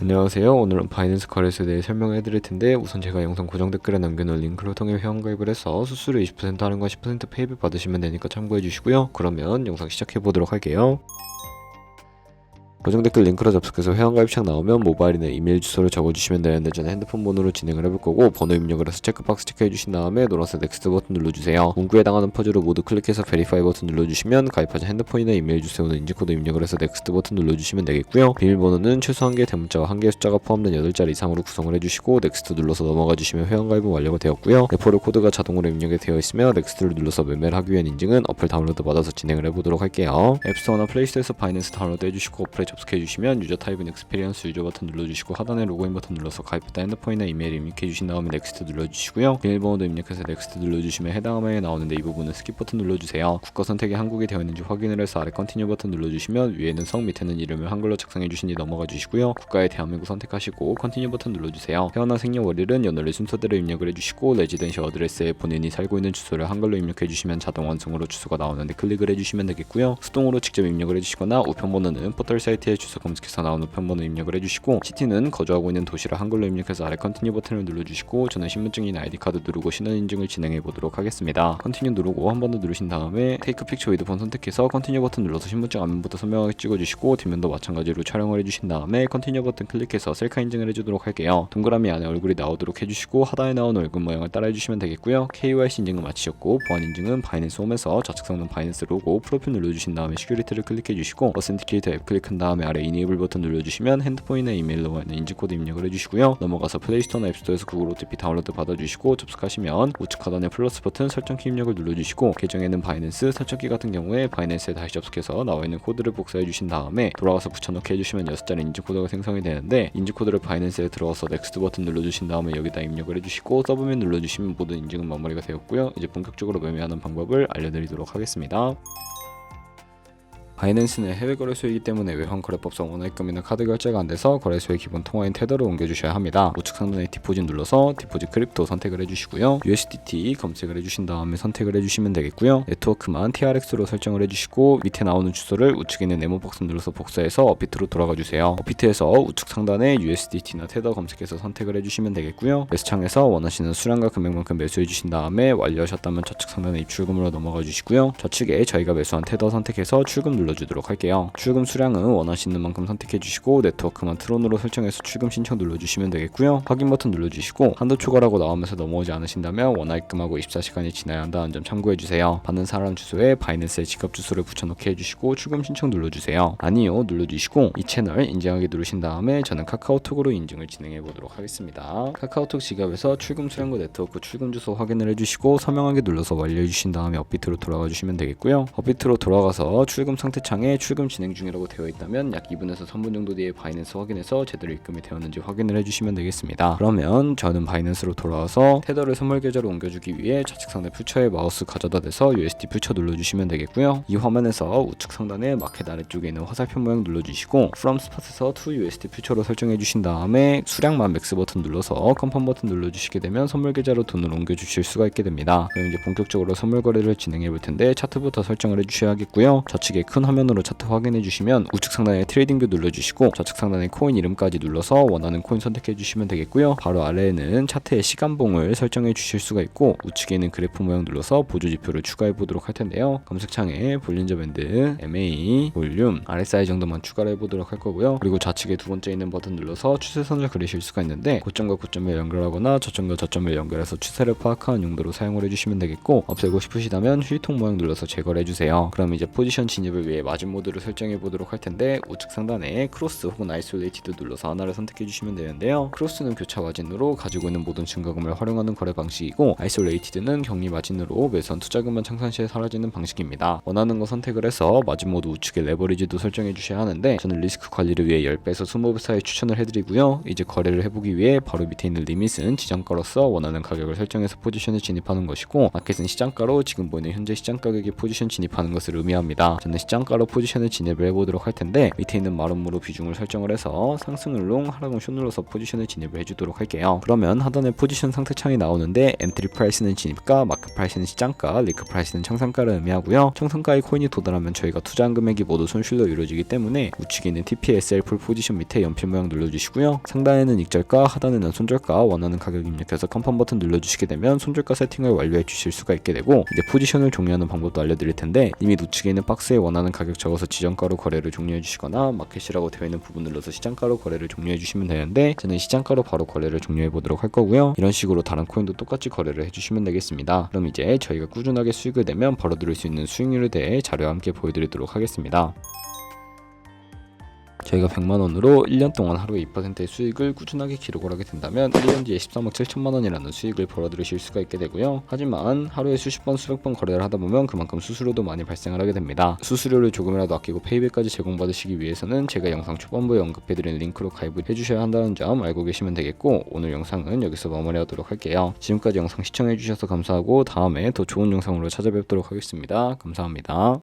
안녕하세요. 오늘은 바이낸스 거래소에 대해 설명해 드릴 텐데, 우선 제가 영상 고정 댓글에 남겨놓은 링크를 통해 회원가입을 해서 수수료 20% 할인과 10% 페이백 받으시면 되니까 참고해 주시고요. 그러면 영상 시작해 보도록 할게요. 고정 댓글 링크로 접속해서 회원가입창 나오면 모바일이나 이메일 주소를 적어주시면 되는데, 저는 핸드폰 번호로 진행을 해볼 거고, 번호 입력을 해서 체크박스 체크해주신 다음에 노란색 넥스트 버튼 눌러주세요. 문구에 해당하는 퍼즐을 모두 클릭해서 베리파이 버튼 눌러주시면 가입하신 핸드폰이나 이메일 주소는 인증코드 입력을 해서 넥스트 버튼 눌러주시면 되겠고요. 비밀번호는 최소 1개의 대문자와 1개의 숫자가 포함된 8자리 이상으로 구성을 해주시고, 넥스트 눌러서 넘어가주시면 회원가입은 완료가 되었고요. 레퍼럴 코드가 자동으로 입력이 되어 있으며 넥스트를 눌러서 매매를 하기 위한 인증은 어플 다운로드 받아서 진행을 해보도록 할게요. 앱스토어나 플레이스토어에서 바이낸스 다운로드 해주시고 어플에 접속해주시면 유저 타입은 익스피리언스 유저 버튼 눌러주시고 하단에 로그인 버튼 눌러서 가입했다 핸드폰이나 이메일 입력해주신 다음에 넥스트 눌러주시고요. 비밀번호도 입력해서 넥스트 눌러주시면 해당 화면에 나오는데, 이 부분은 스킵 버튼 눌러주세요. 국가 선택이 한국이 되어 있는지 확인을 해서 아래 컨티뉴 버튼 눌러주시면 위에는 성, 밑에는 이름을 한글로 작성해주신 뒤 넘어가 주시고요. 국가에 대한민국 선택하시고 컨티뉴 버튼 눌러주세요. 태어난 생년월일은 연월일 순서대로 입력을 해주시고, 레지던시 어드레스에 본인이 살고 있는 주소를 한글로 입력해주시면 자동 완성으로 주소가 나오는데 클릭을 해주시면 되겠고요. 수동으로 직접 입력을 해주시거나 우편번호는 포털 사이트에 주소 검색해서 나오는 우편번호 입력을 해주시고, 시티는 거주하고 있는 도시를 한글로 입력해서 아래 컨티뉴 버튼을 눌러주시고, 저는 신분증이나 아이디카드 누르고 신원 인증을 진행해 보도록 하겠습니다. 컨티뉴 누르고 한 번 더 누르신 다음에 테이크 픽처 위드 폰 선택해서 컨티뉴 버튼 눌러서 신분증 앞면부터 선명하게 찍어주시고, 뒷면도 마찬가지로 촬영을 해주신 다음에 컨티뉴 버튼 클릭해서 셀카 인증을 해주도록 할게요. 동그라미 안에 얼굴이 나오도록 해주시고, 하단에 나온 얼굴 모양을 따라 해주시면 되겠고요. KYC 인증은 마치셨고, 보안 인증은 바이낸스 홈에서 좌측 상단 바이낸스 로고 프로필 눌러주신 다음에 시큐리티를 클릭해주시고, 어센티케이터 앱 클릭한 다음에 아래 이네이블 버튼 눌러주시면 핸드폰이나 이메일로 있는 인증코드 입력을 해주시고요. 넘어가서 플레이스토어나 앱스토어에서 구글 OTP 다운로드 받아주시고, 접속하시면 우측 하단에 플러스 버튼 설정키 입력을 눌러주시고, 계정에는 바이낸스, 설정키 같은 경우에 바이낸스에 다시 접속해서 나와있는 코드를 복사해주신 다음에 돌아가서 붙여넣기 해주시면 6자리 인증코드가 생성이 되는데, 인증코드를 바이낸스에 들어가서 넥스트 버튼 눌러주신 다음에 여기다 입력을 해주시고, 서브밋 눌러주시면 모든 인증은 마무리가 되었고요. 이제 본격적으로 매매하는 방법을 알려드리도록 하겠습니다. 바이낸스는 해외 거래소이기 때문에 외환거래법상 원화입금이나 카드 결제가 안 돼서 거래소의 기본 통화인 테더를 옮겨주셔야 합니다. 우측 상단에 디포짓 눌러서 디포짓 크립토 선택을 해주시고요. USDT 검색을 해주신 다음에 선택을 해주시면 되겠고요. 네트워크만 TRX로 설정을 해주시고, 밑에 나오는 주소를 우측에 있는 네모 박스 눌러서 복사해서 업비트로 돌아가 주세요. 업비트에서 우측 상단에 USDT나 테더 검색해서 선택을 해주시면 되겠고요. 매수창에서 원하시는 수량과 금액만큼 매수해 주신 다음에 완료하셨다면 좌측 상단에 입출금으로 넘어가 주시고요. 좌측에 저희가 매수한 테더 선택해서 출금 눌러주도록 할게요. 출금 수량은 원하시는 만큼 선택해 주시고, 네트워크만 트론으로 설정해서 출금 신청 눌러주시면 되겠고요. 확인 버튼 눌러주시고, 한도 초과라고 나오면서 넘어오지 않으신다면 원화입금하고 24시간이 지나야 한다는 점 참고해 주세요. 받는 사람 주소에 바이낸스의 지갑 주소를 붙여넣기 해주시고, 출금 신청 눌러주세요. 아니요 눌러주시고, 이 채널 인증하기 누르신 다음에 저는 카카오톡으로 인증을 진행해 보도록 하겠습니다. 카카오톡 지갑에서 출금 수량과 네트워크 출금 주소 확인을 해주시고, 서명하기 눌러서 완료해 주신 다음에 업비트로 돌아가 주시면 되겠고요. 업비트로 돌아가서 출금 상태 창에 출금 진행 중이라고 되어 있다면 약 2분에서 3분 정도 뒤에 바이낸스 확인해서 제대로 입금이 되었는지 확인을 해주시면 되겠습니다. 그러면 저는 바이낸스로 돌아와서 테더를 선물 계좌로 옮겨주기 위해 좌측 상단 퓨처에 마우스 가져다 대서 USD 퓨처 눌러주시면 되겠고요. 이 화면에서 우측 상단에 마켓 아래쪽에 있는 화살표 모양 눌러주시고, From Spot에서 To USD 퓨처로 설정해 주신 다음에 수량만 맥스 버튼 눌러서 컨펌 버튼 눌러주시게 되면 선물 계좌로 돈을 옮겨주실 수가 있게 됩니다. 그럼 이제 본격적으로 선물 거래를 진행해 볼 텐데, 차트부터 설정을 해주셔야겠고요. 좌측에 큰 화면으로 차트 확인해 주시면 우측 상단에 트레이딩 뷰 눌러주시고, 좌측 상단에 코인 이름까지 눌러서 원하는 코인 선택해 주시면 되겠고요. 바로 아래에는 차트의 시간봉을 설정해 주실 수가 있고, 우측에 있는 그래프 모양 눌러서 보조 지표를 추가해 보도록 할 텐데요. 검색창에 볼린저 밴드, MA, 볼륨, RSI 정도만 추가를 해보도록 할 거고요. 그리고 좌측에 두 번째 있는 버튼 눌러서 추세선을 그리실 수가 있는데, 고점과 고점을 연결하거나 저점과 저점을 연결해서 추세를 파악하는 용도로 사용을 해주시면 되겠고, 없애고 싶으시다면 휴지통 모양 눌러서 제거를 해주세요. 그럼 이제 포지션 진입을 위해 마진 모드를 설정해 보도록 할 텐데, 우측 상단에 크로스 혹은 아이솔레이티드 눌러서 하나를 선택해 주시면 되는데요. 크로스는 교차 마진으로 가지고 있는 모든 증가금을 활용하는 거래 방식이고, 아이솔레이티드는 격리 마진으로 매수한 투자금만 청산 시에 사라지는 방식입니다. 원하는 거 선택을 해서 마진 모드 우측에 레버리지도 설정해 주셔야 하는데, 저는 리스크 관리를 위해 10배에서 20배 사이 추천을 해드리고요. 이제 거래를 해보기 위해 바로 밑에 있는 리밋은 지정가로서 원하는 가격을 설정해서 포지션에 진입하는 것이고, 마켓은 시장가로 지금 보이는 현재 시장 가격에 포지션 진입하는 것을 의미합니다. 저는 시장 시장가로 포지션을 진입을 해보도록 할 텐데, 밑에 있는 마름모로 비중을 설정을 해서 상승을 롱, 하락은 숏 눌러서 포지션을 진입을 해주도록 할게요. 그러면 하단에 포지션 상태창이 나오는데 엔트리 프라이스는 진입가, 마크 프라이스는 시장가, 리크 프라이스는 청산가를 의미하고요. 청산가의 코인이 도달하면 저희가 투자한 금액이 모두 손실로 이루어지기 때문에 우측에 있는 TPSL 풀 포지션 밑에 연필 모양 눌러주시고요. 상단에는 익절가, 하단에는 손절가, 원하는 가격 입력해서 컨펌 버튼 눌러주시게 되면 손절가 세팅을 완료해 주실 수가 있게 되고, 이제 포지션을 종료하는 방법도 알려드릴 텐데, 이미 우측에 있는 박스에 원하는 가격 적어서 지정가로 거래를 종료해 주시거나 마켓이라고 되어 있는 부분 눌러서 시장가로 거래를 종료해 주시면 되는데, 저는 시장가로 바로 거래를 종료해 보도록 할 거고요. 이런 식으로 다른 코인도 똑같이 거래를 해주시면 되겠습니다. 그럼 이제 저희가 꾸준하게 수익을 내면 벌어들일 수 있는 수익률에 대해 자료와 함께 보여드리도록 하겠습니다. 저희가 100만원으로 1년 동안 하루에 2%의 수익을 꾸준하게 기록을 하게 된다면 1년 뒤에 13억 7천만원이라는 수익을 벌어들이실 수가 있게 되고요. 하지만 하루에 수십 번 수백 번 거래를 하다 보면 그만큼 수수료도 많이 발생을 하게 됩니다. 수수료를 조금이라도 아끼고 페이백까지 제공받으시기 위해서는 제가 영상 초반부에 언급해드린 링크로 가입을 해주셔야 한다는 점 알고 계시면 되겠고, 오늘 영상은 여기서 마무리하도록 할게요. 지금까지 영상 시청해주셔서 감사하고 다음에 더 좋은 영상으로 찾아뵙도록 하겠습니다. 감사합니다.